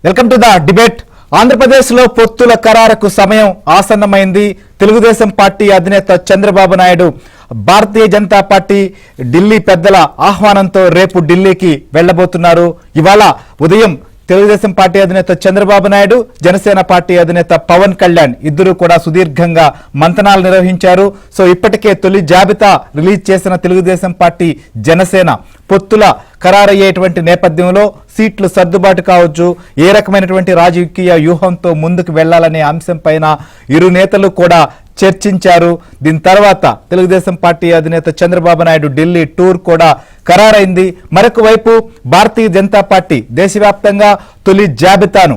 Welcome to the debate. ఆంధ్రప్రదేశ్లో పొత్తుల ఖరారుకు సమయం ఆసన్నమైంది. తెలుగుదేశం పార్టీ అధినేత చంద్రబాబు నాయుడు భారతీయ జనతా పార్టీ ఢిల్లీ పెద్దల ఆహ్వానంతో రేపు ఢిల్లీకి వెళ్లబోతున్నారు. ఇవాళ ఉదయం తెలుగుదేశం పార్టీ అధినేత చంద్రబాబు నాయుడు, జనసేన పార్టీ అధినేత పవన్ కళ్యాణ్ ఇద్దరు కూడా సుదీర్ఘంగా మంతనాలు నిర్వహించారు. సో ఇప్పటికే తొలి జాబితా రిలీజ్ చేసిన తెలుగుదేశం పార్టీ, జనసేన పొత్తుల ఖరారయ్యేటువంటి నేపథ్యంలో సీట్లు సర్దుబాటు కావచ్చు, ఏ రకమైనటువంటి రాజకీయ వ్యూహంతో ముందుకు వెళ్లాలనే అంశం పైన ఇరు నేతలు కూడా చర్చించారు. దీని తర్వాత తెలుగుదేశం పార్టీ అధినేత చంద్రబాబు నాయుడు ఢిల్లీ టూర్ కూడా ఖరారైంది. మరొక వైపు భారతీయ జనతా పార్టీ దేశవ్యాప్తంగా తొలి జాబితాను,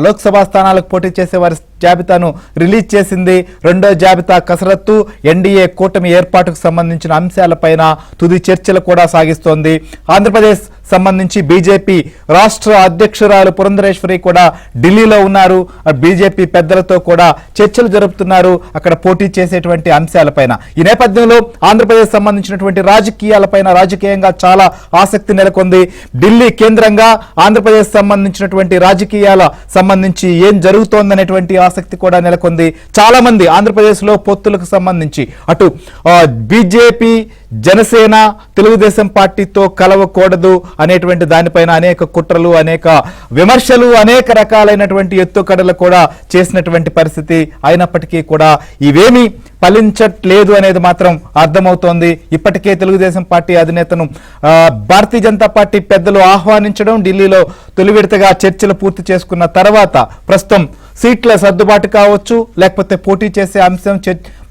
లోక్సభ స్థానాలకు పోటీ చేసే వారి జాబితాను రిలీజ్ చేసింది. రెండో జాబితా కసరత్తు, ఎన్డీఏ కూటమి ఏర్పాటుకు సంబంధించిన అంశాలపైన తుది చర్చలు కూడా సాగిస్తోంది. ఆంధ్రప్రదేశ్ సంబంధించి బీజేపీ రాష్ట్ర అధ్యక్షురాలు పురంధరేశ్వరి కూడా ఢిల్లీలో ఉన్నారు. బీజేపీ పెద్దలతో కూడా చర్చలు జరుపుతున్నారు అక్కడ పోటీ చేసేటువంటి అంశాలపైన. ఈ నేపథ్యంలో ఆంధ్రప్రదేశ్ సంబంధించినటువంటి రాజకీయాలపైన రాజకీయంగా చాలా ఆసక్తి నెలకొంది. ఢిల్లీ కేంద్రంగా ఆంధ్రప్రదేశ్ సంబంధించినటువంటి రాజకీయాల సంబంధించి ఏం జరుగుతోందనేటువంటి ఆసక్తి కూడా నెలకొంది. చాలా మంది ఆంధ్రప్రదేశ్ లో పొత్తులకు సంబంధించి అటు బీజేపీ, జనసేన, తెలుగుదేశం పార్టీతో కలవకూడదు అనేటువంటి దానిపైన అనేక కుట్రలు, అనేక విమర్శలు, అనేక రకాలైనటువంటి ఎత్తుకడలు కూడా చేసినటువంటి పరిస్థితి. అయినప్పటికీ కూడా ఇవేమీ ఫలించట్లేదు అనేది మాత్రం అర్థమవుతోంది. ఇప్పటికే తెలుగుదేశం పార్టీ అధినేతను భారతీయ జనతా పార్టీ పెద్దలు ఆహ్వానించడం, ఢిల్లీలో తొలి విడతగా చర్చలు పూర్తి చేసుకున్న తర్వాత ప్రస్తుతం సీట్ల సర్దుబాటు కావచ్చు, లేకపోతే పోటీ చేసే అంశం,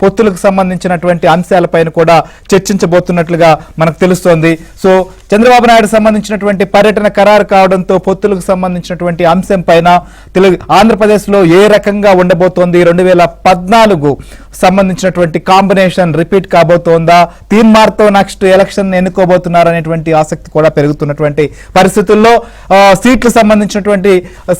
పొత్తులకు సంబంధించినటువంటి అంశాలపైన కూడా చర్చించబోతున్నట్లుగా మనకు తెలుస్తోంది. సో చంద్రబాబు నాయుడు సంబంధించినటువంటి పర్యటన ఖరారు కావడంతో పొత్తులకు సంబంధించినటువంటి అంశం పైన ఆంధ్రప్రదేశ్లో ఏ రకంగా ఉండబోతోంది, 2014 సంబంధించినటువంటి కాంబినేషన్ రిపీట్ కాబోతోందా, తీన్మార్తో నెక్స్ట్ ఎలక్షన్ ఎన్నుకోబోతున్నారు అనేటువంటి ఆసక్తి కూడా పెరుగుతున్నటువంటి పరిస్థితుల్లో సీట్లకు సంబంధించినటువంటి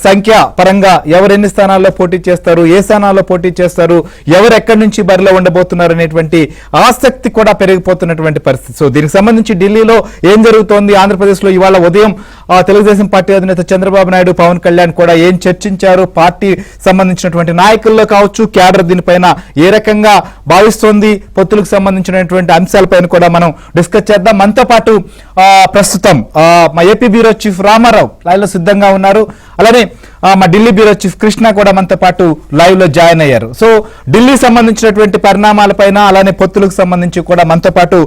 సంఖ్య పరంగా ఎవరెన్ని స్థానాల్లో పోటీ చేస్తారు, ఏ స్థానాల్లో పోటీ చేస్తారు, ఎవరు ఎక్కడి నుంచి బరిలో ఉండబోతున్నారు అనేటువంటి ఆసక్తి కూడా పెరిగిపోతున్నటువంటి పరిస్థితి. సో దీనికి సంబంధించి ఢిల్లీలో ఏం జరుగుతోంది, ఆంధ్రప్రదేశ్ లో ఇవాళ ఉదయం తెలుగుదేశం పార్టీ అధినేత చంద్రబాబు నాయుడు, పవన్ కళ్యాణ్ కూడా ఏం చర్చించారు, పార్టీ సంబంధించినటువంటి నాయకుల్లో కావచ్చు, క్యాడర్ దీనిపైన ఏ రకంగా భావిస్తోంది, పొత్తులకు సంబంధించినటువంటి అంశాలపైన కూడా మనం డిస్కస్ చేద్దాం. మనతో పాటు ప్రస్తుతం మా AP bureau chief Ramarao live లో సిద్ధంగా ఉన్నారు. అలానే మా ఢిల్లీ బ్యూరో చీఫ్ కృష్ణ కూడా మనతో పాటు లైవ్ లో జాయిన్ అయ్యారు. సో ఢిల్లీ సంబంధించినటువంటి పరిణామాలపైన, అలానే పొత్తులకు సంబంధించి కూడా మనతో పాటు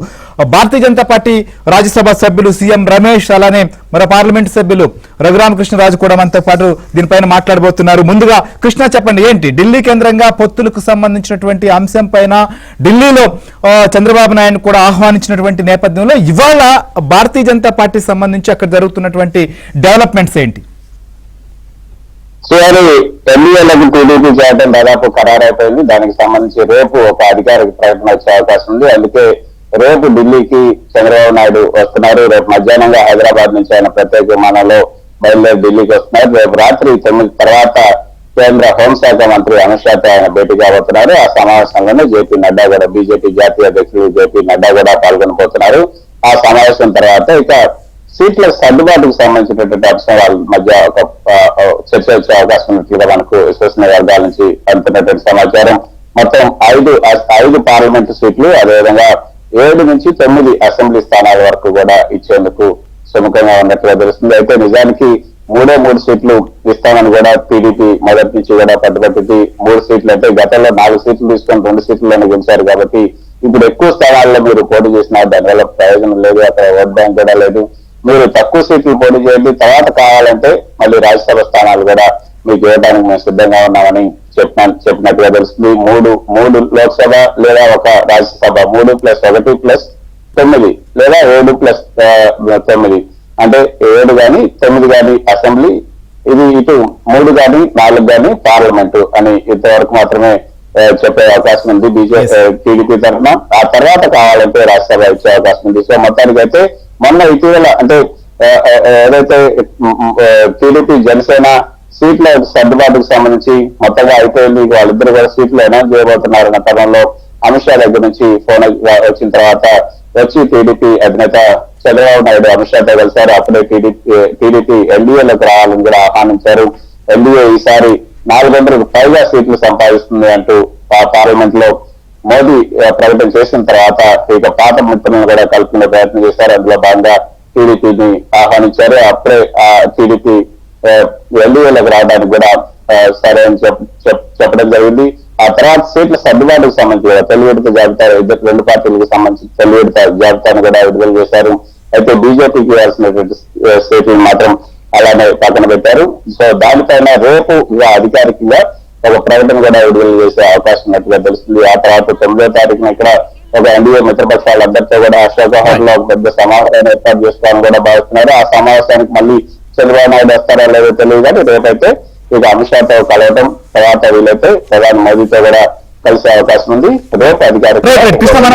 భారతీయ జనతా పార్టీ రాజ్యసభ సభ్యులు సీఎం రమేష్, అలానే మరో పార్లమెంట్ సభ్యులు రఘురామకృష్ణరాజు కూడా మనతో పాటు దీనిపైన మాట్లాడబోతున్నారు. ముందుగా కృష్ణ చెప్పండి, ఏంటి ఢిల్లీ కేంద్రంగా పొత్తులకు సంబంధించినటువంటి అంశం పైన ఢిల్లీలో చంద్రబాబు నాయుడు కూడా ఆహ్వానించినటువంటి నేపథ్యంలో ఇవాళ భారతీయ జనతా పార్టీ సంబంధించి అక్కడ జరుగుతున్నటువంటి డెవలప్మెంట్స్ ఏంటి? ఎన్డీఏలకు టీడీపీ చేయడం దాదాపు ఖరారైపోయింది. దానికి సంబంధించి రేపు ఒక అధికారిక ప్రకటన వచ్చే అవకాశం ఉంది. అందుకే రేపు ఢిల్లీకి చంద్రబాబు నాయుడు వస్తున్నారు. రేపు మధ్యాహ్నంగా హైదరాబాద్ నుంచి ఆయన ప్రత్యేక విమానంలో బయలుదేరి ఢిల్లీకి వస్తున్నారు. రేపు రాత్రి 9 తర్వాత కేంద్ర హోంశాఖ మంత్రి అమిత్ షాతో ఆయన భేటీ కాబోతున్నారు. ఆ సమావేశంలోనే జేపీ నడ్డా కూడా, బీజేపీ జాతీయ అధ్యక్షుడు జేపీ నడ్డా కూడా పాల్గొనబోతున్నారు. ఆ సమావేశం తర్వాత ఇక సీట్ల సర్దుబాటుకు సంబంధించినటువంటి అంశం వాళ్ళ మధ్య ఒక చర్చ వచ్చే అవకాశం ఉన్నట్లుగా మనకు విశ్వసనీయ వర్గాల నుంచి అందుతున్నటువంటి సమాచారం. మొత్తం 5 పార్లమెంటు సీట్లు, అదేవిధంగా 7 నుంచి 9 అసెంబ్లీ స్థానాల వరకు కూడా ఇచ్చేందుకు సుముఖంగా ఉన్నట్లుగా తెలుస్తుంది. అయితే నిజానికి 3 సీట్లు ఇస్తామని కూడా టీడీపీ మొదటి నుంచి కూడా పట్టుబట్టింది. 3 సీట్లు అంటే గతంలో 4 సీట్లు తీసుకొని 2 సీట్లలోనే గెలిచారు. కాబట్టి ఇప్పుడు ఎక్కువ స్థానాల్లో మీరు పోటీ చేసినా దానివల్ల ప్రయోజనం లేదు, అక్కడ ఓట్ బ్యాంక్ కూడా లేదు. మీరు తక్కువ సీట్లు పోటీ చేయండి, తర్వాత కావాలంటే మళ్ళీ రాజ్యసభ స్థానాలు కూడా మీకు ఇవ్వడానికి మేము సిద్ధంగా ఉన్నామని చెప్పినట్టుగా తెలుస్తుంది. 3 లోక్సభ లేదా ఒక రాజ్యసభ, 3+1+9 లేదా 7+9 అంటే 7 కానీ 9 కానీ అసెంబ్లీ, ఇది ఇటు 3 కానీ 4 కానీ పార్లమెంటు అని ఇంతవరకు మాత్రమే చెప్పే అవకాశం ఉంది టీడీపీ తరఫున. ఆ తర్వాత కావాలంటే రాజ్యసభ ఇచ్చే అవకాశం ఉంది. సో మొత్తానికి అయితే మొన్న ఇటీవల అంటే ఏదైతే టీడీపీ జనసేన సీట్ల సర్దుబాటుకు సంబంధించి మొత్తంగా అయిపోయింది, వాళ్ళిద్దరు కూడా సీట్లు అనౌన్స్ చేయబోతున్నారన్న తరంలో అమిత్ షా దగ్గర నుంచి ఫోన్ వచ్చిన తర్వాత వచ్చి టీడీపీ అధినేత చంద్రబాబు నాయుడు అమిత్ షాతో కలిశారు. అప్పుడే టీడీపీ ఎన్డీఏలోకి రావాలని కూడా ఆహ్వానించారు. ఎన్డీఏ ఈసారి 400కు పైగా సీట్లు సంపాదిస్తుంది అంటూ పార్లమెంట్ లో మోదీ ప్రకటన చేసిన తర్వాత ఇక పాత మిత్రులను కూడా కలుపుకునే ప్రయత్నం చేశారు. అందులో భాగంగా టీడీపీని ఆహ్వానించారు. అప్పుడే ఆ టీడీపీ ఎన్డీఏలకు రావడానికి కూడా సరే అని చెప్పడం జరిగింది. ఆ తర్వాత సీట్ల సర్దుబాటుకు సంబంధించి తొలి జాబితా రెండు పార్టీలకు సంబంధించి తొలి జాబితాను కూడా విడుదల చేశారు. అయితే బీజేపీకి ఇవ్వాల్సినటువంటి సీట్లను మాత్రం అలానే పక్కన పెట్టారు. సో దానిపైన రేపు అధికారికంగా ఒక ప్రకటన కూడా విడుదల చేసే అవకాశం ఉన్నట్టుగా తెలుస్తుంది. ఆ తర్వాత 9వ తారీఖున ఇక్కడ ఒక ఎన్డీఏ మిత్రపక్షాలందరితో కూడా అశోకహర్ లో ఒక పెద్ద సమావేశాన్ని ఏర్పాటు చేసుకోవాలని కూడా భావిస్తున్నారు. ఆ సమావేశానికి మళ్ళీ చంద్రబాబు నాయుడు వస్తారో లేదో తెలియదు కానీ రేపైతే ఇక అమిత్ షాతో కలవటం, తర్వాత వీలైతే ప్రధాని మోదీతో కూడా కలిసే అవకాశం ఉంది. రేపు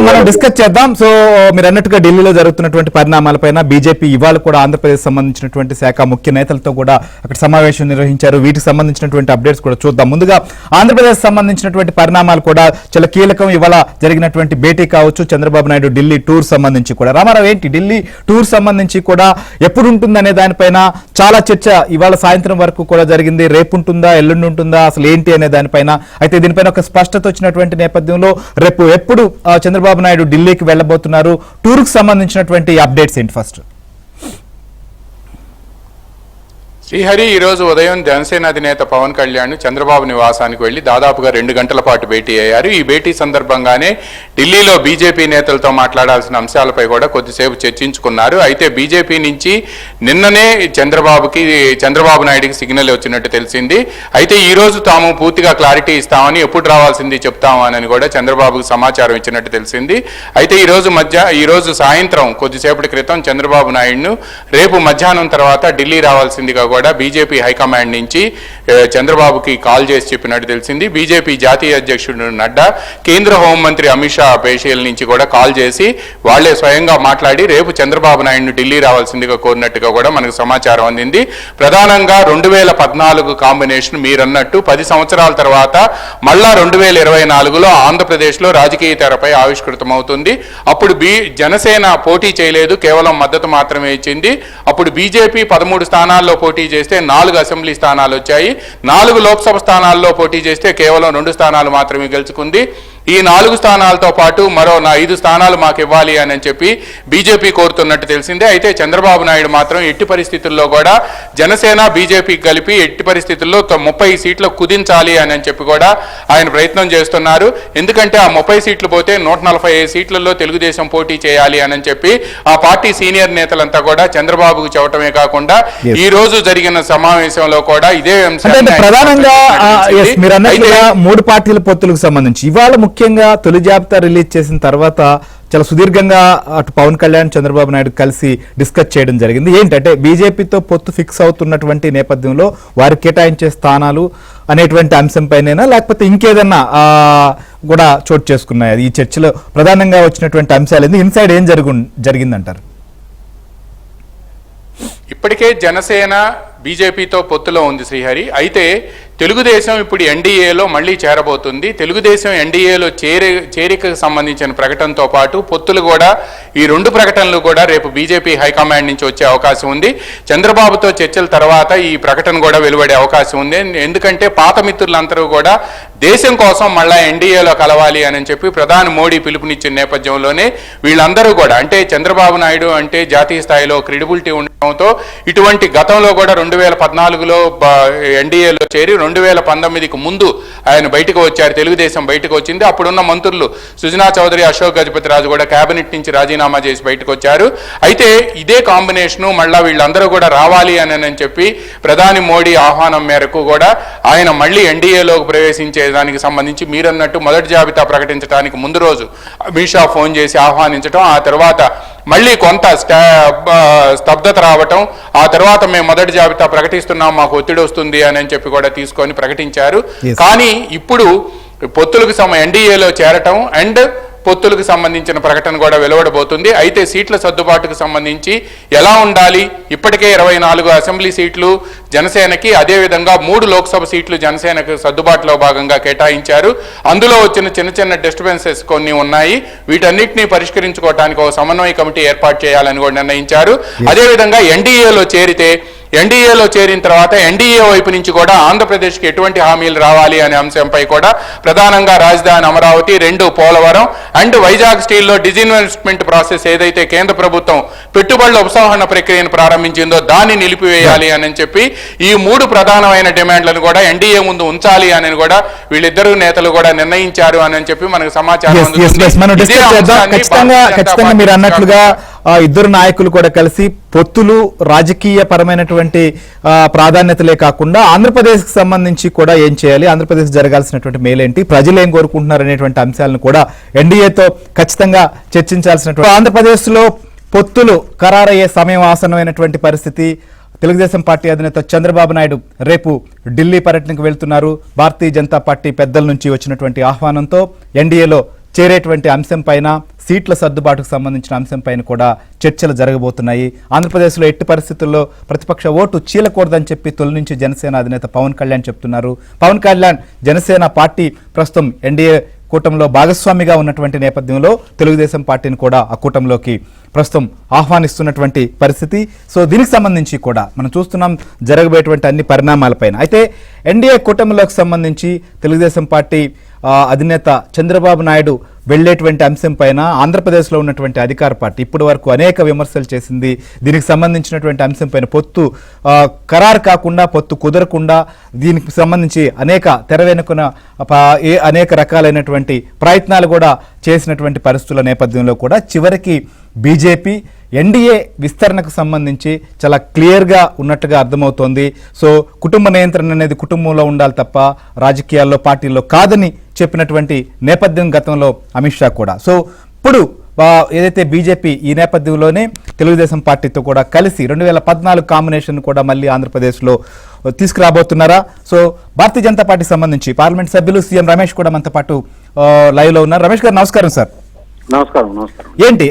మనం డిస్కస్ చేద్దాం. సో మీరు అన్నట్టుగా ఢిల్లీలో జరుగుతున్నటువంటి పరిణామాలపైన బీజేపీ ఇవాళ కూడా ఆంధ్రప్రదేశ్ సంబంధించినటువంటి శాఖ ముఖ్య నేతలతో కూడా అక్కడ సమావేశం నిర్వహించారు. వీటికి సంబంధించినటువంటి అప్డేట్స్ కూడా చూద్దాం. ముందుగా ఆంధ్రప్రదేశ్ సంబంధించినటువంటి పరిణామాలు కూడా చాలా కీలకం. ఇవాళ జరిగినటువంటి భేటీ కావచ్చు, చంద్రబాబు నాయుడు ఢిల్లీ టూర్ సంబంధించి కూడా. రామారావు, ఏంటి ఢిల్లీ టూర్ సంబంధించి కూడా ఎప్పుడు ఉంటుందనే దానిపైన చాలా చర్చ ఇవాళ సాయంత్రం వరకు కూడా జరిగింది. రేపు ఉంటుందా, ఎల్లుండి ఉంటుందా, అసలు ఏంటి అనే దానిపైన. అయితే దీనిపైన ఒక స్పష్టత వచ్చినటువంటి నేపథ్యంలో రేపు ఎప్పుడు చంద్రబాబు నాయుడు ఢిల్లీకి వెళ్ళబోతున్నారు, టూర్కు సంబంధించినటువంటి అప్డేట్స్ ఏంటి ఫస్ట్? శ్రీహరి, ఈరోజు ఉదయం జనసేన అధినేత పవన్ కళ్యాణ్ చంద్రబాబు నివాసానికి వెళ్లి దాదాపుగా 2 గంటల పాటు భేటీ అయ్యారు. ఈ భేటీ సందర్భంగానే ఢిల్లీలో బీజేపీ నేతలతో మాట్లాడాల్సిన అంశాలపై కూడా కొద్దిసేపు చర్చించుకున్నారు. అయితే బీజేపీ నుంచి నిన్ననే చంద్రబాబు నాయుడికి సిగ్నల్ వచ్చినట్టు తెలిసింది. అయితే ఈ రోజు తాము పూర్తిగా క్లారిటీ ఇస్తామని, ఎప్పుడు రావాల్సింది చెప్తామని కూడా చంద్రబాబుకు సమాచారం ఇచ్చినట్టు తెలిసింది. అయితే ఈ రోజు సాయంత్రం కొద్దిసేపటి క్రితం చంద్రబాబు నాయుడును రేపు మధ్యాహ్నం తర్వాత ఢిల్లీ రావాల్సిందిగా కూడా బీజేపీ హైకమాండ్ నుంచి చంద్రబాబుకి కాల్ చేసి చెప్పినట్టు తెలిసింది. బీజేపీ జాతీయ అధ్యక్షుడు నడ్డా, కేంద్ర హోంమంత్రి అమిత్ షా పేషీల నుంచి కూడా కాల్ చేసి వాళ్లే స్వయంగా మాట్లాడి రేపు చంద్రబాబు నాయుడును ఢిల్లీ రావాల్సిందిగా కోరినట్టుగా కూడా మనకు సమాచారం అందింది. ప్రధానంగా 2014 కాంబినేషన్ మీరన్నట్టు 10 సంవత్సరాల తర్వాత మళ్ళా 2024లో ఆంధ్రప్రదేశ్లో రాజకీయ తెరపై ఆవిష్కృతమవుతుంది. అప్పుడు జనసేన పోటీ చేయలేదు, కేవలం మద్దతు మాత్రమే ఇచ్చింది. అప్పుడు బీజేపీ 13 స్థానాల్లో పోటీ చేస్తే 4 అసెంబ్లీ స్థానాలు వచ్చాయి. 4 లోక్సభ స్థానాల్లో పోటీ చేస్తే కేవలం 2 స్థానాలు మాత్రమే గెలుచుకుంది. ఈ 4 స్థానాలతో పాటు మరో 5 స్థానాలు మాకు ఇవ్వాలి అని చెప్పి బీజేపీ కోరుతున్నట్టు తెలిసిందే. అయితే చంద్రబాబు నాయుడు మాత్రం ఎట్టి పరిస్థితుల్లో కూడా జనసేన బీజేపీ కలిపి ఎట్టి పరిస్థితుల్లో 30 సీట్లు కుదించాలి అని చెప్పి కూడా ఆయన ప్రయత్నం చేస్తున్నారు. ఎందుకంటే ఆ 30 సీట్లు పోతే 145 సీట్లలో తెలుగుదేశం పోటీ చేయాలి అని చెప్పి ఆ పార్టీ సీనియర్ నేతలంతా కూడా చంద్రబాబుకు చెప్పటమే కాకుండా ఈ రోజు జరిగిన సమావేశంలో కూడా ఇదే అంశం ప్రధానంగా 3 పార్టీల పొత్తులకు సంబంధించి ఇవాళ ముఖ్యంగా తొలి జాబితా రిలీజ్ చేసిన తర్వాత చాలా సుదీర్ఘంగా అటు పవన్ కళ్యాణ్ చంద్రబాబు నాయుడు కలిసి డిస్కస్ చేయడం జరిగింది. ఏంటంటే బీజేపీతో పొత్తు ఫిక్స్ అవుతున్నటువంటి నేపథ్యంలో వారు కేటాయించే స్థానాలు అనేటువంటి అంశంపైనైనా లేకపోతే ఇంకేదన్నా కూడా చోటు చేసుకున్నాయి ఈ చర్చలో ప్రధానంగా వచ్చినటువంటి అంశాలు ఇన్సైడ్ ఏం జరిగిందంటారు? ఇప్పటికే జనసేన బీజేపీతో పొత్తులో ఉంది శ్రీహరి. అయితే తెలుగుదేశం ఇప్పుడు ఎన్డీఏలో మళ్ళీ చేరబోతుంది. తెలుగుదేశం ఎన్డీఏలో చేరికకు సంబంధించిన ప్రకటనతో పాటు పొత్తులు కూడా ఈ 2 ప్రకటనలు కూడా రేపు బీజేపీ హైకమాండ్ నుంచి వచ్చే అవకాశం ఉంది. చంద్రబాబుతో చర్చల తర్వాత ఈ ప్రకటన కూడా వెలువడే అవకాశం ఉంది. ఎందుకంటే పాత మిత్రులందరూ కూడా దేశం కోసం మళ్ళా ఎన్డీఏలో కలవాలి అని చెప్పి ప్రధాని మోడీ పిలుపునిచ్చిన నేపథ్యంలోనే వీళ్ళందరూ కూడా, అంటే చంద్రబాబు నాయుడు అంటే జాతీయ స్థాయిలో క్రెడిబిలిటీ ఉండడంతో ఇటువంటి గతంలో కూడా 2014లో ఎన్డీఏలో చేరి 2019కి ముందు ఆయన బయటకు వచ్చారు, తెలుగుదేశం బయటకు వచ్చింది. అప్పుడున్న మంత్రులు సుజనా చౌదరి, అశోక్ గజపతి రాజు కూడా కేబినెట్ నుంచి రాజీనామా చేసి బయటకు వచ్చారు. అయితే ఇదే కాంబినేషను మళ్ళా వీళ్ళందరూ కూడా రావాలి అని చెప్పి ప్రధాని మోడీ ఆహ్వానం మేరకు కూడా ఆయన మళ్ళీ ఎన్డీఏలోకి ప్రవేశించే దానికి సంబంధించి మీరన్నట్టు మొదటి జాబితా ప్రకటించడానికి ముందు రోజు అమిత్ షా ఫోన్ చేసి ఆహ్వానించడం, ఆ తర్వాత మళ్ళీ కొంత స్తబ్దత రావటం, ఆ తర్వాత మేము మొదటి జాబితా ప్రకటిస్తున్నాం, మాకు ఒత్తిడి వస్తుంది అని చెప్పి కూడా తీసుకొని ప్రకటించారు. కానీ ఇప్పుడు పొత్తులకు ఎన్డీఏలో చేరటం అండ్ పొత్తులకు సంబంధించిన ప్రకటన కూడా వెలువడబోతుంది. అయితే సీట్ల సర్దుబాటుకు సంబంధించి ఎలా ఉండాలి, ఇప్పటికే 24 అసెంబ్లీ సీట్లు జనసేనకి, అదేవిధంగా 3 లోక్సభ సీట్లు జనసేనకు సర్దుబాటులో భాగంగా కేటాయించారు. అందులో వచ్చిన చిన్న డిస్టర్బెన్సెస్ కొన్ని ఉన్నాయి. వీటన్నిటిని పరిష్కరించుకోవడానికి ఒక సమన్వయ కమిటీ ఏర్పాటు చేయాలని కూడా నిర్ణయించారు. అదేవిధంగా ఎన్డీఏలో చేరితే ఎన్డీఏలో చేరిన తర్వాత ఎన్డీఏ వైపు నుంచి కూడా ఆంధ్రప్రదేశ్కి ఎటువంటి హామీలు రావాలి అనే అంశంపై కూడా ప్రధానంగా రాజధాని అమరావతి, 2 పోలవరం అండ్ వైజాగ్ స్టీల్లో డిజిన్వెస్ట్మెంట్ ప్రాసెస్ ఏదైతే కేంద్ర ప్రభుత్వం పెట్టుబడుల ఉపసంహరణ ప్రక్రియను ప్రారంభించిందో దాన్ని నిలిపివేయాలి అని చెప్పి ఈ 3 ప్రధానమైన డిమాండ్లను కూడా ఎన్డీఏ ముందు ఉంచాలి అని కూడా వీళ్ళిద్దరు నేతలు కూడా నిర్ణయించారు అని చెప్పి మనకు సమాచారం ఖచ్చితంగా మీరు అన్నట్లుగా ఇద్దరు నాయకులు కూడా కలిసి పొత్తులు రాజకీయ పరమైనటువంటి ప్రాధాన్యతలే కాకుండా ఆంధ్రప్రదేశ్ కి సంబంధించి కూడా ఏం చేయాలి, ఆంధ్రప్రదేశ్ జరగాల్సినటువంటి మేలేంటి, ప్రజలు ఏం కోరుకుంటున్నారు అనేటువంటి అంశాలను కూడా ఎన్డీఏతో ఖచ్చితంగా చర్చించాల్సినటువంటి ఆంధ్రప్రదేశ్ లో పొత్తులు ఖరారయ్యే సమయం ఆసన్నమైనటువంటి పరిస్థితి. తెలుగుదేశం పార్టీ అధినేత చంద్రబాబు నాయుడు రేపు ఢిల్లీ పర్యటనకు వెళ్తున్నారు. భారతీయ జనతా పార్టీ పెద్దల నుంచి వచ్చినటువంటి ఆహ్వానంతో ఎన్డీఏలో చేరేటువంటి అంశం పైన, సీట్ల సర్దుబాటుకు సంబంధించిన అంశం పైన కూడా చర్చలు జరగబోతున్నాయి. ఆంధ్రప్రదేశ్లో ఎట్టి పరిస్థితుల్లో ప్రతిపక్ష ఓటు చీలకూడదని చెప్పి తొలి నుంచి జనసేన అధినేత పవన్ కళ్యాణ్ చెప్తున్నారు. పవన్ కళ్యాణ్ జనసేన పార్టీ ప్రస్తుతం ఎన్డీఏ కూటమిలో భాగస్వామిగా ఉన్నటువంటి నేపథ్యంలో తెలుగుదేశం పార్టీని కూడా ఆ కూటమిలోకి ప్రస్తుతం ఆహ్వానిస్తున్నటువంటి పరిస్థితి. సో దీనికి సంబంధించి కూడా మనం చూస్తున్నాం జరగబోయేటువంటి అన్ని పరిణామాలపైన. అయితే ఎన్డీఏ కూటమిలోకి సంబంధించి తెలుగుదేశం పార్టీ అధినేత చంద్రబాబు నాయుడు వెళ్లేటువంటి అంశం పైన ఆంధ్రప్రదేశ్లో ఉన్నటువంటి అధికార పార్టీ ఇప్పటి వరకు అనేక విమర్శలు చేసింది. దీనికి సంబంధించినటువంటి అంశం పైన పొత్తు ఖరారు కాకుండా, పొత్తు కుదరకుండా దీనికి సంబంధించి తెర వెనుకన అనేక రకాలైనటువంటి ప్రయత్నాలు కూడా చేసినటువంటి పరిస్థితుల నేపథ్యంలో కూడా చివరికి బీజేపీ ఎన్డీఏ విస్తరణకు సంబంధించి చాలా క్లియర్గా ఉన్నట్టుగా అర్థమవుతోంది. సో కుటుంబ నియంత్రణ అనేది కుటుంబంలో ఉండాలి తప్ప రాజకీయాల్లో, పార్టీల్లో కాదని చెప్పినటువంటి నేపథ్యం గతంలో అమిత్ షా కూడా. సో ఇప్పుడు ఏదైతే బీజేపీ ఈ నేపథ్యంలోనే తెలుగుదేశం పార్టీతో కూడా కలిసి 2014 కాంబినేషన్ కూడా మళ్ళీ ఆంధ్రప్రదేశ్లో తీసుకురాబోతున్నారా? సో భారతీయ జనతా పార్టీకి సంబంధించి పార్లమెంట్ సభ్యులు సీఎం రమేష్ కూడా మనతో పాటు లైవ్లో ఉన్నారు. రమేష్ గారు నమస్కారం సార్. నమస్కారం. ఏంటి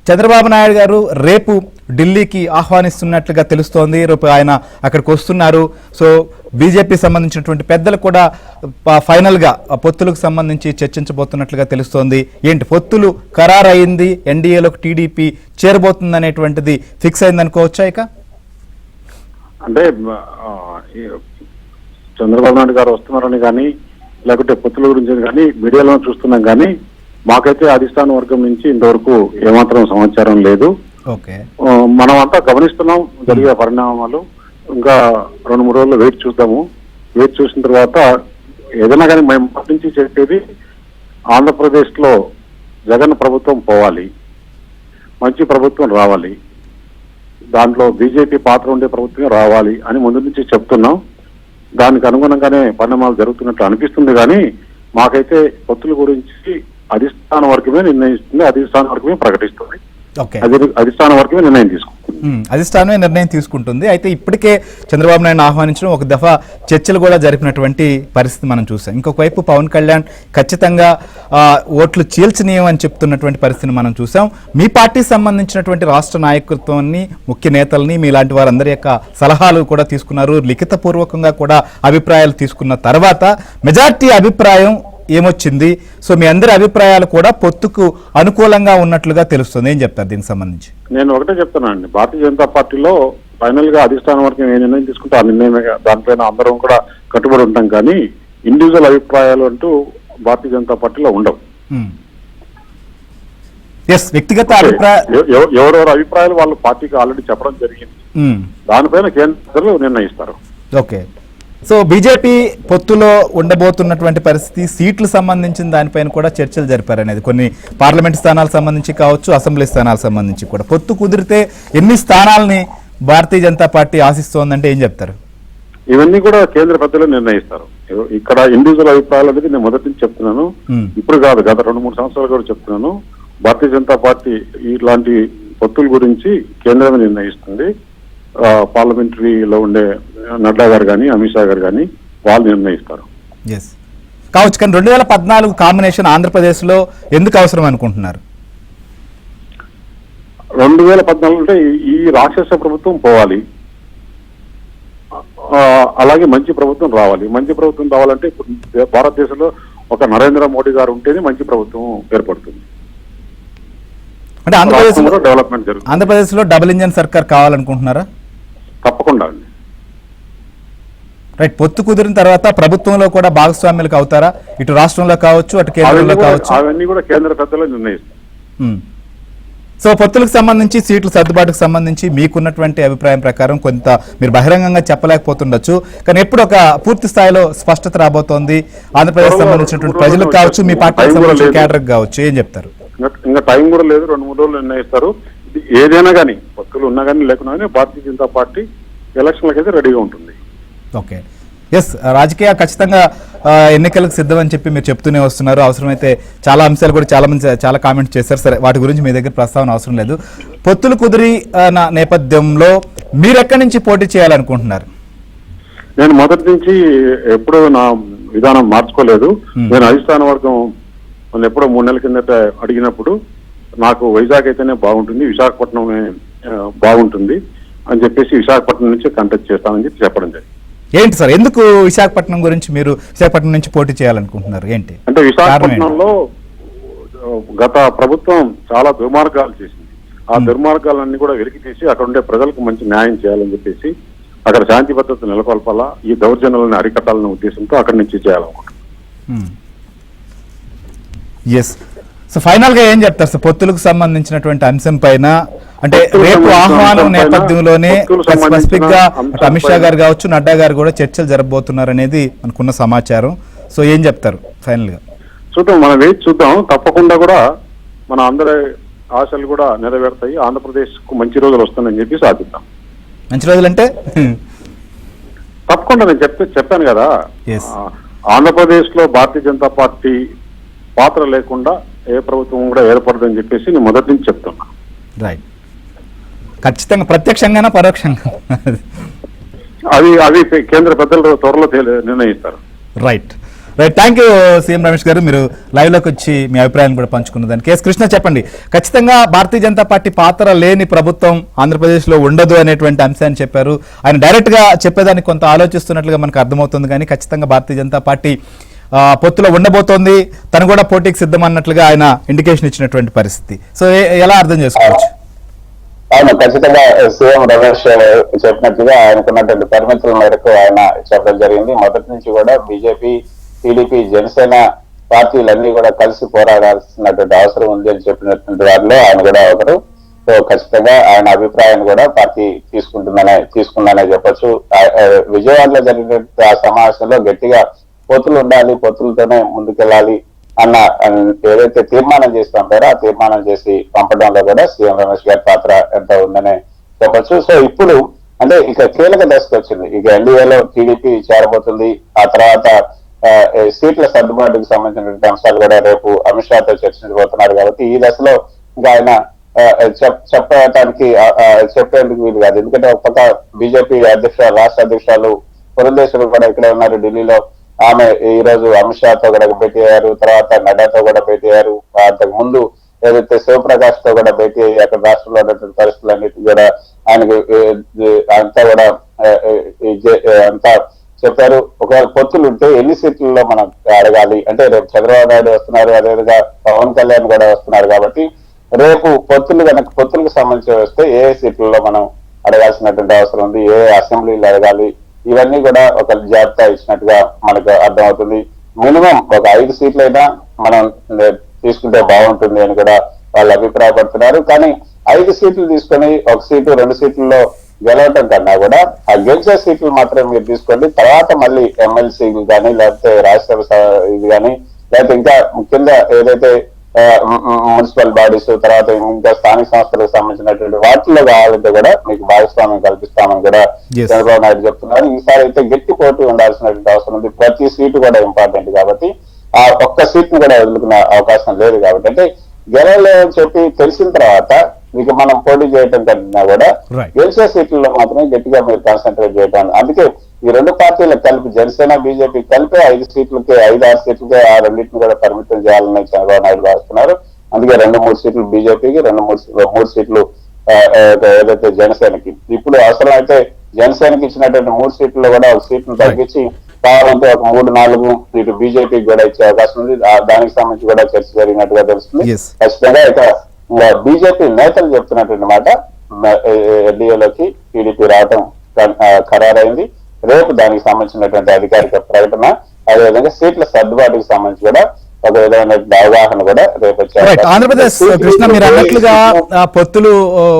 చంద్రబాబు నాయుడు గారు రేపు ఢిల్లీకి ఆహ్వానిస్తున్నట్లుగా తెలుస్తోంది. రేపు ఆయన అక్కడికి వస్తున్నారు. సో బీజేపీ సంబంధించినటువంటి పెద్దలు కూడా ఫైనల్గా పొత్తులకు సంబంధించి చర్చించబోతున్నట్లుగా తెలుస్తోంది. ఏంటి పొత్తులు ఖరారైంది, ఎన్డీఏలోకి టీడీపీ చేరబోతుంది అనేటువంటిది ఫిక్స్ అయింది అనుకోవచ్చా? ఇక అంటే చంద్రబాబు నాయుడు గారు వస్తున్నారని కానీ లేకుంటే పొత్తుల గురించి కానీ మీడియాలో చూస్తున్నాం కానీ మాకైతే అధిష్టాన వర్గం నుంచి ఇంతవరకు ఏమాత్రం సమాచారం లేదు. మనం అంతా గమనిస్తున్నాం జరిగే పరిణామాలు. ఇంకా 2-3 రోజుల్లో వెయిట్ చూద్దాము. వెయిట్ చూసిన తర్వాత ఏదైనా కానీ మేము నుంచి చెప్పేది ఆంధ్రప్రదేశ్ లో జగన్ ప్రభుత్వం పోవాలి, మంచి ప్రభుత్వం రావాలి, దాంట్లో బీజేపీ పాత్ర ఉండే ప్రభుత్వం రావాలి అని ముందు నుంచి చెప్తున్నాం. దానికి అనుగుణంగానే పరిణామాలు జరుగుతున్నట్లు అనిపిస్తుంది. కానీ మాకైతే పొత్తుల గురించి అధిష్టాన వర్గమే నిర్ణయిస్తుంది, అధిష్టాన వర్గమే ప్రకటిస్తుంది, అధిష్టాన వర్గమే నిర్ణయం తీసుకుంటుంది. అధిష్టానమే నిర్ణయం తీసుకుంటుంది. అయితే ఇప్పటికే చంద్రబాబు నాయుడు ఆహ్వానించడం ఒక దఫా చర్చలు కూడా జరిపినటువంటి పరిస్థితి మనం చూసాం. ఇంకొక వైపు పవన్ కళ్యాణ్ ఖచ్చితంగా ఓట్లు చీల్చనీయమని చెప్తున్నటువంటి పరిస్థితిని మనం చూసాం. మీ పార్టీకి సంబంధించినటువంటి రాష్ట్ర నాయకత్వాన్ని, ముఖ్య నేతల్ని, మీలాంటి వారందరి యొక్క సలహాలు కూడా తీసుకున్నారు. లిఖితపూర్వకంగా కూడా అభిప్రాయాలు తీసుకున్న తర్వాత మెజార్టీ అభిప్రాయం ఏమొచ్చింది? సో మీ అందరి అభిప్రాయాలు కూడా పొత్తుకు అనుకూలంగా ఉన్నట్లుగా తెలుస్తుంది. ఏం చెప్తారు దీనికి సంబంధించి? నేను ఒకటే చెప్తానండి, భారతీయ జనతా పార్టీలో ఫైనల్ గా అధిష్టాన వర్గం ఏ నిర్ణయం తీసుకుంటే ఆ నిర్ణయమే, దానిపైన అందరం కూడా కట్టుబడి ఉంటాం. కానీ ఇండివిజువల్ అభిప్రాయాలు అంటూ భారతీయ జనతా పార్టీలో ఉండవు. వ్యక్తిగత అభిప్రాయాలు ఎవరెవరు అభిప్రాయాలు వాళ్ళు పార్టీకి ఆల్రెడీ చెప్పడం జరిగింది. దానిపైన కేంద్ర నిర్ణయిస్తారు. ఓకే. సో బీజేపీ పొత్తులో ఉండబోతున్నటువంటి పరిస్థితి, సీట్లు సంబంధించిన దానిపైన కూడా చర్చలు జరిపారు అనేది. కొన్ని పార్లమెంట్ స్థానాలకు సంబంధించి కావచ్చు, అసెంబ్లీ స్థానాలకు సంబంధించి కూడా పొత్తు కుదిరితే ఎన్ని స్థానాలని భారతీయ జనతా పార్టీ ఆశిస్తోందంటే ఏం చెప్తారు? ఇవన్నీ కూడా కేంద్ర పెద్దలు నిర్ణయిస్తారు. ఇక్కడ ఇండివిజువల్ అభిప్రాయాలు అనేది నేను మొదటి నుంచి చెప్తున్నాను, ఇప్పుడు కాదు, గత 2-3 సంవత్సరాలు కూడా చెప్తున్నాను. భారతీయ జనతా పార్టీ ఇలాంటి పొత్తుల గురించి కేంద్రమే నిర్ణయిస్తుంది. పార్లమెంటరీలో ఉండే నడ్డా గారు కానీ, అమిత్ షా గారు కానీ వాళ్ళు నిర్ణయిస్తారు. కావచ్చు. కానీ 2014 కాంబినేషన్ ఆంధ్రప్రదేశ్ లో ఎందుకు అవసరం అనుకుంటున్నారు? 2014 అంటే ఈ రాక్షస ప్రభుత్వం పోవాలి, అలాగే మంచి ప్రభుత్వం రావాలి. మంచి ప్రభుత్వం రావాలంటే ఇప్పుడు భారతదేశంలో ఒక నరేంద్ర మోడీ గారు ఉంటేనే మంచి ప్రభుత్వం ఏర్పడుతుంది. అంటే ఆంధ్రప్రదేశ్ లో డబుల్ ఇంజన్ సర్కార్ కావాలనుకుంటున్నారా? తప్పకుండా అండి. రైట్, పొత్తు కుదిరిన తర్వాత ప్రభుత్వంలో కూడా భాగస్వామ్యులకు అవుతారా? ఇటు రాష్ట్రంలో కావచ్చు, అటు కేంద్రంలో కావచ్చు. అవన్నీ కూడా కేంద్ర పెద్దలు నిర్ణయిస్తారు. సో పొత్తులకు సంబంధించి, సీట్ల సర్దుబాటుకు సంబంధించి మీకున్నటువంటి అభిప్రాయం ప్రకారం కొంత మీరు బహిరంగంగా చెప్పలేకపోతుండొచ్చు, కానీ ఎప్పుడు ఒక పూర్తి స్థాయిలో స్పష్టత రాబోతోంది ఆంధ్రప్రదేశ్ సంబంధించినటువంటి ప్రజలకు కావచ్చు, మీ పార్టీకి సంబంధించిన క్యాడర్కి కావచ్చు, ఏం చెప్తారు? ఇంకా టైం కూడా లేదు, 2-3 రోజులు నిర్ణయిస్తారు. ఏదైనా కానీ పొత్తులు ఉన్నా కానీ లేకున్నా కానీ భారతీయ జనతా పార్టీ ఎలక్షన్లకు అయితే రెడీగా ఉంటుంది. ఓకే, ఎస్, రాజకీయ ఖచ్చితంగా ఎన్నికలకు సిద్ధం అని చెప్పి మీరు చెప్తూనే వస్తున్నారు. అవసరమైతే చాలా అంశాలు కూడా చాలా మంది చాలా కామెంట్స్ చేశారు. సరే, వాటి గురించి మీ దగ్గర ప్రస్తావన అవసరం లేదు. పొత్తులు కుదిరి నేపథ్యంలో మీరు ఎక్కడి నుంచి పోటీ చేయాలనుకుంటున్నారు? నేను మొదటి నుంచి ఎప్పుడూ నా విధానం మార్చుకోలేదు. నేను అధిష్టాన వర్గం నన్ను ఎప్పుడో 3 నెలల కిందట అడిగినప్పుడు నాకు వైజాగ్ అయితేనే బాగుంటుంది, విశాఖపట్నమే బాగుంటుంది అని చెప్పేసి విశాఖపట్నం నుంచి కంటెస్ట్ చేస్తానని చెప్పి చెప్పడం జరిగింది. ఏంటి సార్, ఎందుకు విశాఖపట్నం గురించి మీరు విశాఖపట్నం నుంచి పోటీ చేయాలనుకుంటున్నారు? ఏంటి అంటే విశాఖపట్నంలో గత ప్రభుత్వం చాలా దుర్మార్గాలు చేసింది. ఆ దుర్మార్గాలన్నీ కూడా వెలికి తీసి అక్కడ ఉండే ప్రజలకు మంచి న్యాయం చేయాలని చెప్పేసి, అక్కడ శాంతి భద్రత నెలకొల్పాలా, ఈ దౌర్జన్యాలను అరికట్టాలనే ఉద్దేశంతో అక్కడి నుంచి చేయాలనుకుంటున్నాను. ఎస్, సో ఫైనల్ గా ఏం చెప్తారు సార్ పొత్తులకు సంబంధించినటువంటి అంశం పైన? అంటే రేపు ఆహ్వానం నేపథ్యంలోనే స్పెసిఫిక్ గా అమిత్ షా గారు కావచ్చు, నడ్డా గారు కూడా చర్చలు జరగబోతున్నారు అనేది మనకున్న సమాచారం. సో ఏం చెప్తారు ఫైనల్ గా? చూద్దాం, మనం వేచి చూద్దాం. తప్పకుండా కూడా మన అందరి ఆశలు కూడా నెరవేరుతాయి. ఆంధ్రప్రదేశ్ కు మంచి రోజులు వస్తాయని చెప్పి సాధిద్దాం. మంచి రోజులు అంటే తప్పకుండా నేను చెప్పాను కదా, ఆంధ్రప్రదేశ్ లో భారతీయ జనతా పార్టీ పాత్ర లేకుండా ఏ ప్రభుత్వం కూడా ఏర్పడదని చెప్పేసి నేను మొదటి నుంచి చెప్తున్నా. రైట్, ఖచ్చితంగా ప్రత్యక్షంగానా పరోక్షంగా అది కేంద్ర పెద్దలు త్వరలో నిర్ణయిస్తారు. Right right, thank you CM Ramesh గారు, మీరు లైవ్ లోకి వచ్చి మీ అభిప్రాయాన్ని కూడా పంచుకున్నదానికి. కేఎస్ కృష్ణ, చెప్పండి, ఖచ్చితంగా భారతీయ జనతా పార్టీ పాత్ర లేని ప్రభుత్వం ఆంధ్రప్రదేశ్ లో ఉండదు అనేటువంటి అంశాన్ని చెప్పారు. ఆయన డైరెక్ట్ గా చెప్పేదానికి కొంత ఆలోచిస్తున్నట్లుగా మనకు అర్థమవుతుంది, కానీ ఖచ్చితంగా భారతీయ జనతా పార్టీ పొత్తులో ఉండబోతోంది, తను కూడా పోటీకి సిద్ధం అన్నట్లుగా ఆయన ఇండికేషన్ ఇచ్చినటువంటి పరిస్థితి. సో ఎలా అర్థం చేసుకోవచ్చు? అవును, ఖచ్చితంగా సీఎం రమేష్ చెప్పినట్టుగా ఆయనకున్నటువంటి పరిమితుల మేరకు ఆయన చెప్పడం జరిగింది. మొదటి నుంచి కూడా బీజేపీ, టీడీపీ, జనసేన పార్టీలన్నీ కూడా కలిసి పోరాడాల్సినటువంటి అవసరం ఉంది అని చెప్పినటువంటి వారిలో ఆయన కూడా ఒకరు. సో ఖచ్చితంగా ఆయన అభిప్రాయాన్ని కూడా పార్టీ తీసుకుందనే చెప్పొచ్చు. విజయవాడలో జరిగినటువంటి ఆ సమావేశంలో గట్టిగా పొత్తులు ఉండాలి, పొత్తులతోనే ముందుకెళ్ళాలి అన్న ఏదైతే తీర్మానం చేసి పంపారో ఆ తీర్మానం చేసి పంపడంలో కూడా సీఎం రమేష్ గారి పాత్ర ఎంత ఉందనే చెప్పొచ్చు. సో ఇప్పుడు అంటే ఇక కీలక దశకు వచ్చింది. ఇక ఎన్డీఏలో టీడీపీ చేరబోతుంది. ఆ తర్వాత సీట్ల సర్దుబాటుకు సంబంధించినటువంటి అంశాలు కూడా రేపు అమిత్ షాతో చర్చించబోతున్నారు. కాబట్టి ఈ దశలో ఇంకా ఆయన చెప్పేందుకు వీలు కాదు. ఎందుకంటే ఒక పక్క బీజేపీ రాష్ట్ర అధ్యక్షురాలు పురంధేశ్వరి కూడా ఇక్కడే ఉన్నారు ఢిల్లీలో. ఆమె ఈ రోజు అమిత్ షాతో కూడా భేటీ అయ్యారు, తర్వాత నడ్డాతో కూడా భేటీ అయ్యారు. అంతకు ముందు ఏదైతే శివప్రకాష్ తో కూడా భేటీ అయ్యి అక్కడ రాష్ట్రంలో ఉన్నటువంటి పరిస్థితులన్నిటి కూడా ఆయనకు అంతా కూడా అంతా చెప్పారు. ఒకవేళ పొత్తులు ఉంటే ఎన్ని సీట్లలో మనం అడగాలి అంటే, రేపు చంద్రబాబు నాయుడు వస్తున్నారు, అదేవిధంగా పవన్ కళ్యాణ్ కూడా వస్తున్నారు. కాబట్టి రేపు పొత్తులకు సంబంధించి వస్తే ఏ సీట్లలో మనం అడగాల్సినటువంటి అవసరం ఉంది, ఏ అసెంబ్లీలు అడగాలి, ఇవన్నీ కూడా ఒక జాబితా ఇచ్చినట్టుగా మనకు అర్థమవుతుంది. మినిమం ఒక 5 సీట్లైనా మనం తీసుకుంటే బాగుంటుంది అని కూడా వాళ్ళు అభిప్రాయపడుతున్నారు. కానీ 5 సీట్లు తీసుకొని 1 సీటు 2 సీట్లలో గెలవటం కన్నా కూడా ఆ గెలిచే సీట్లు మాత్రం మీరు తీసుకోండి. తర్వాత మళ్ళీ ఎమ్మెల్సీలు కానీ, లేకపోతే రాజ్యసభ ఇది కానీ, లేకపోతే ఇంకా ముఖ్యంగా ఏదైతే మున్సిపల్ బాడీస్, తర్వాత ఇంకా స్థానిక సంస్థలకు సంబంధించినటువంటి వాటిల్లో కావాలంటే కూడా మీకు భాగస్వామ్యం కల్పిస్తామని కూడా చంద్రబాబు నాయుడు చెప్తున్నారు. ఈసారి అయితే గట్టి పోటీ ఉండాల్సినటువంటి అవసరం ఉంది. ప్రతి సీటు కూడా ఇంపార్టెంట్ కాబట్టి ఆ ఒక్క సీట్ ను కూడా వదులుకునే అవకాశం లేదు. కాబట్టి అంటే గెలవలేదని చెప్పి తెలిసిన తర్వాత మీకు మనం పోటీ చేయడం కన్నా కూడా గెలిచే సీట్లలో మాత్రమే గట్టిగా మీరు కాన్సన్ట్రేట్ చేయడం. అందుకే ఈ 2 పార్టీలకు కలిపి జనసేన, బీజేపీ కలిపి 5 సీట్లకి 5-6 సీట్లకి ఆ రెండింటిని కూడా పరిమితం చేయాలని చంద్రబాబు నాయుడు భావిస్తున్నారు. అందుకే 2-3 సీట్లు బీజేపీకి, 2-3 సీట్లు ఏదైతే జనసేనకి. ఇప్పుడు అవసరం అయితే జనసేనకి ఇచ్చినటువంటి 3 సీట్లలో కూడా 1 సీట్ను తగ్గించి కావాలంటే ఒక 3-4 సీట్లు బీజేపీకి కూడా ఇచ్చే అవకాశం ఉంది. దానికి సంబంధించి కూడా చర్చ జరిగినట్టుగా తెలుస్తుంది. ఖచ్చితంగా ఇక బీజేపీ నేతలు చెప్తున్నటువంటి మాట ఎన్డీఏలోకి టీడీపీ రావడం ఖరారైంది. రేపు దానికి సంబంధించినటువంటి అధికారిక ప్రకటన, అదేవిధంగా సీట్ల సర్దుబాటుకు సంబంధించి కూడా ఒక విధమైన అవగాహన కూడా రేపు వచ్చే ఆంధ్రప్రదేశ్ కృష్ణ మీరు అన్నట్లుగా పొత్తులు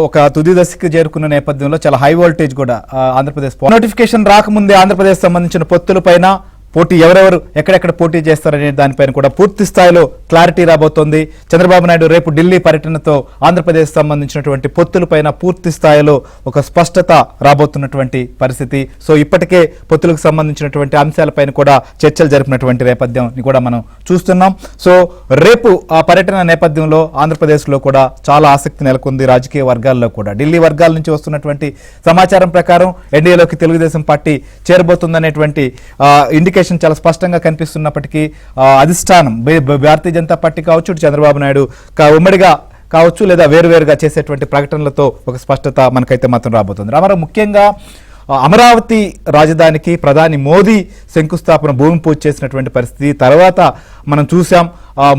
ఒక తుది దశకి చేరుకున్న నేపథ్యంలో చాలా హై వోల్టేజ్ కూడా ఆంధ్రప్రదేశ్ నోటిఫికేషన్ రాకముందే ఆంధ్రప్రదేశ్ సంబంధించిన పొత్తుల పైన పోటీ ఎవరెవరు ఎక్కడెక్కడ పోటీ చేస్తారనే దానిపైన కూడా పూర్తి స్థాయిలో క్లారిటీ రాబోతోంది. చంద్రబాబు నాయుడు రేపు ఢిల్లీ పర్యటనతో ఆంధ్రప్రదేశ్ సంబంధించినటువంటి పొత్తులపైన పూర్తి స్థాయిలో ఒక స్పష్టత రాబోతున్నటువంటి పరిస్థితి. సో ఇప్పటికే పొత్తులకు సంబంధించినటువంటి అంశాలపైన కూడా చర్చలు జరిపినటువంటి నేపథ్యం కూడా మనం చూస్తున్నాం. సో రేపు ఆ పర్యటన నేపథ్యంలో ఆంధ్రప్రదేశ్లో కూడా చాలా ఆసక్తి నెలకొంది రాజకీయ వర్గాల్లో కూడా. ఢిల్లీ వర్గాల నుంచి వస్తున్నటువంటి సమాచారం ప్రకారం ఎన్డీఏలోకి తెలుగుదేశం పార్టీ చేరబోతుందనేటువంటి ఇండికేషన్ చాలా స్పష్టంగా కనిపిస్తున్నప్పటికీ అధిష్టానం భారతీయ జనతా పార్టీ కావచ్చు, చంద్రబాబు నాయుడు ఉమ్మడిగా కావచ్చు, లేదా వేరువేరుగా చేసేటువంటి ప్రకటనలతో ఒక స్పష్టత మనకైతే మాత్రం రాబోతుంది. రామారావు, ముఖ్యంగా అమరావతి రాజధానికి ప్రధాని మోదీ శంకుస్థాపన భూమి పూజ చేసినటువంటి పరిస్థితి తర్వాత మనం చూసాం.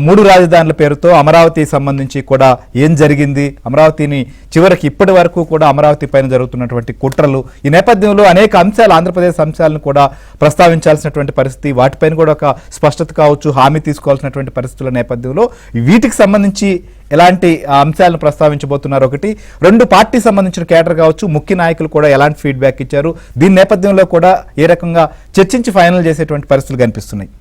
3 రాజధానుల పేరుతో అమరావతి సంబంధించి కూడా ఏం జరిగింది, అమరావతిని చివరికి ఇప్పటి వరకు కూడా అమరావతి పైన జరుగుతున్నటువంటి కుట్రలు, ఈ నేపథ్యంలో అనేక అంశాలు ఆంధ్రప్రదేశ్ అంశాలను కూడా ప్రస్తావించాల్సినటువంటి పరిస్థితి, వాటిపైన కూడా ఒక స్పష్టత కావచ్చు, హామీ తీసుకోవాల్సినటువంటి పరిస్థితుల నేపథ్యంలో వీటికి సంబంధించి ఎలాంటి అంశాలను ప్రస్తావించబోతున్నారు, ఒకటి 2 పార్టీ సంబంధించిన కేడర్ కావచ్చు, ముఖ్య నాయకులు కూడా ఎలాంటి ఫీడ్బ్యాక్ ఇచ్చారు, దీని నేపథ్యంలో కూడా ఏ రకంగా చర్చించి ఫైనల్ చేసేటువంటి పరిస్థితులు కనిపిస్తున్నాయి.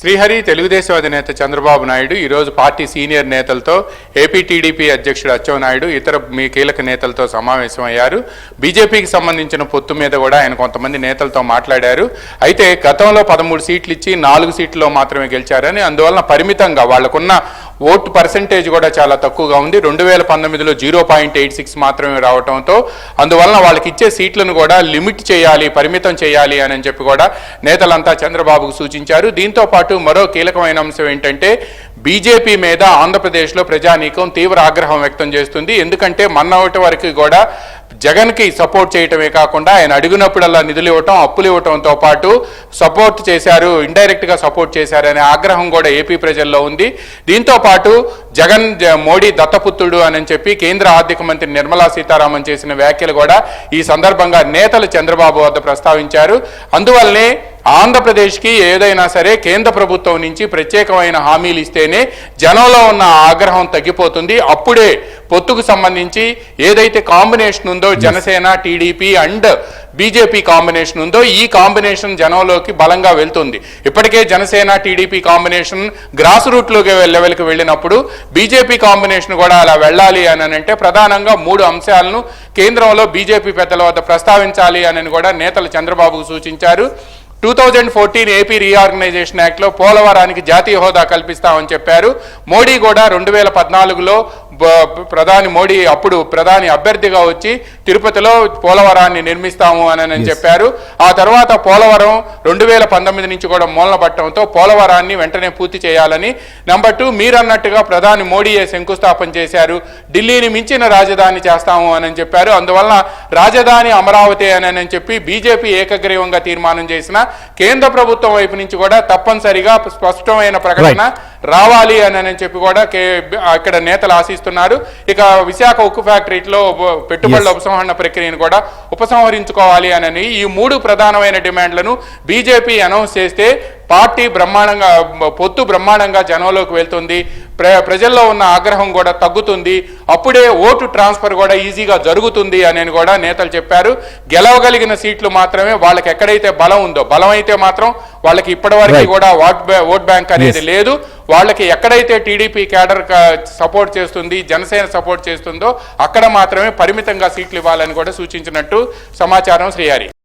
శ్రీహరి, తెలుగుదేశం అధినేత చంద్రబాబు నాయుడు ఈరోజు పార్టీ సీనియర్ నేతలతో, ఏపీ టీడీపీ అధ్యక్షుడు అచ్చెన్నాయుడు, ఇతర మీ కీలక నేతలతో సమావేశమయ్యారు. బీజేపీకి సంబంధించిన పొత్తు మీద కూడా ఆయన కొంతమంది నేతలతో మాట్లాడారు. అయితే గతంలో 13 సీట్లు ఇచ్చి 4 సీట్లలో మాత్రమే గెలిచారని, అందువలన పరిమితంగా వాళ్లకున్న ఓటు పర్సెంటేజ్ కూడా చాలా తక్కువగా ఉంది. 2019లో 0.86 మాత్రమే రావడంతో అందువలన వాళ్ళకి ఇచ్చే సీట్లను కూడా లిమిట్ చేయాలి, పరిమితం చేయాలి అని చెప్పి కూడా నేతలంతా చంద్రబాబుకు సూచించారు. దీంతో పాటు మరో కీలకమైన అంశం ఏంటంటే బీజేపీ మీద ఆంధ్రప్రదేశ్లో ప్రజానీకం తీవ్ర ఆగ్రహం వ్యక్తం చేస్తుంది. ఎందుకంటే మొన్నటి వరకు కూడా జగన్కి సపోర్ట్ చేయటమే కాకుండా ఆయన అడిగినప్పుడల్లా నిధులు ఇవ్వటం, అప్పులు ఇవ్వటంతో పాటు సపోర్ట్ చేశారు, ఇండైరెక్ట్గా సపోర్ట్ చేశారనే ఆగ్రహం కూడా ఏపీ ప్రజల్లో ఉంది. దీంతో పాటు జగన్ మోడీ దత్తపుత్రుడు అని చెప్పి కేంద్ర ఆర్థిక మంత్రి నిర్మలా సీతారామన్ చేసిన వ్యాఖ్యలు కూడా ఈ సందర్భంగా నేతలు చంద్రబాబు వద్ద ప్రస్తావించారు. అందువల్లనే ఆంధ్రప్రదేశ్కి ఏదైనా సరే కేంద్ర ప్రభుత్వం నుంచి ప్రత్యేకమైన హామీలు ఇస్తేనే జనంలో ఉన్న ఆగ్రహం తగ్గిపోతుంది. అప్పుడే పొత్తుకు సంబంధించి ఏదైతే కాంబినేషన్ ఉందో Janasena, TDP and BJP combination ఉందో ఈ కాంబినేషన్ జనంలోకి బలంగా వెళ్తుంది. ఇప్పటికే జనసేన టీడీపీ కాంబినేషన్ గ్రాస్ రూట్లోకి లెవెల్కి వెళ్ళినప్పుడు బీజేపీ కాంబినేషన్ కూడా అలా వెళ్ళాలి అని అంటే ప్రధానంగా 3 అంశాలను కేంద్రంలో బీజేపీ పెద్దల వద్ద ప్రస్తావించాలి అని కూడా నేతలు చంద్రబాబుకు సూచించారు. 2014 ఏపీ రీఆర్గనైజేషన్ యాక్ట్లో పోలవరానికి జాతీయ హోదా కల్పిస్తామని చెప్పారు. మోడీ కూడా 2014లో ప్రధాని మోడీ అప్పుడు ప్రధాని అభ్యర్థిగా వచ్చి తిరుపతిలో పోలవరాన్ని నిర్మిస్తాము అని చెప్పారు. ఆ తర్వాత పోలవరం 2019 నుంచి కూడా మూలన పట్టడంతో పోలవరాన్ని వెంటనే పూర్తి చేయాలని. నెంబర్ 2, మీరన్నట్టుగా ప్రధాని మోడీయే శంకుస్థాపన చేశారు, ఢిల్లీని మించిన రాజధాని చేస్తాము అని చెప్పారు. అందువలన రాజధాని అమరావతి అని చెప్పి బీజేపీ ఏకగ్రీవంగా తీర్మానం చేసిన కేంద్ర ప్రభుత్వం వైపు నుంచి కూడా తప్పనిసరిగా స్పష్టమైన ప్రకటన రావాలి అని చెప్పి కూడా ఇక్కడ నేతలు ఆశిస్తున్నారు. ఇక విశాఖ ఉక్కు ఫ్యాక్టరీలో పెట్టుబడుల ఉపసంహరణ ప్రక్రియను కూడా ఉపసంహరించుకోవాలి అని ఈ 3 ప్రధానమైన డిమాండ్లను బీజేపీ అనౌన్స్ చేస్తే పార్టీ బ్రహ్మాండంగా పొత్తు బ్రహ్మాండంగా జనంలోకి వెళ్తుంది, ప్రజల్లో ఉన్న ఆగ్రహం కూడా తగ్గుతుంది, అప్పుడే ఓటు ట్రాన్స్ఫర్ కూడా ఈజీగా జరుగుతుంది అని కూడా నేతలు చెప్పారు. గెలవగలిగిన సీట్లు మాత్రమే వాళ్ళకి ఎక్కడైతే బలం ఉందో, బలం అయితే మాత్రం వాళ్ళకి ఇప్పటివరకు కూడా ఓట్ బ్యాంక్ అనేది లేదు. వాళ్ళకి ఎక్కడైతే టీడీపీ క్యాడర్ సపోర్ట్ చేస్తుంది, జనసేన సపోర్ట్ చేస్తుందో అక్కడ మాత్రమే పరిమితంగా సీట్లు ఇవ్వాలని కూడా సూచించినట్టు సమాచారం. శ్రీహరి.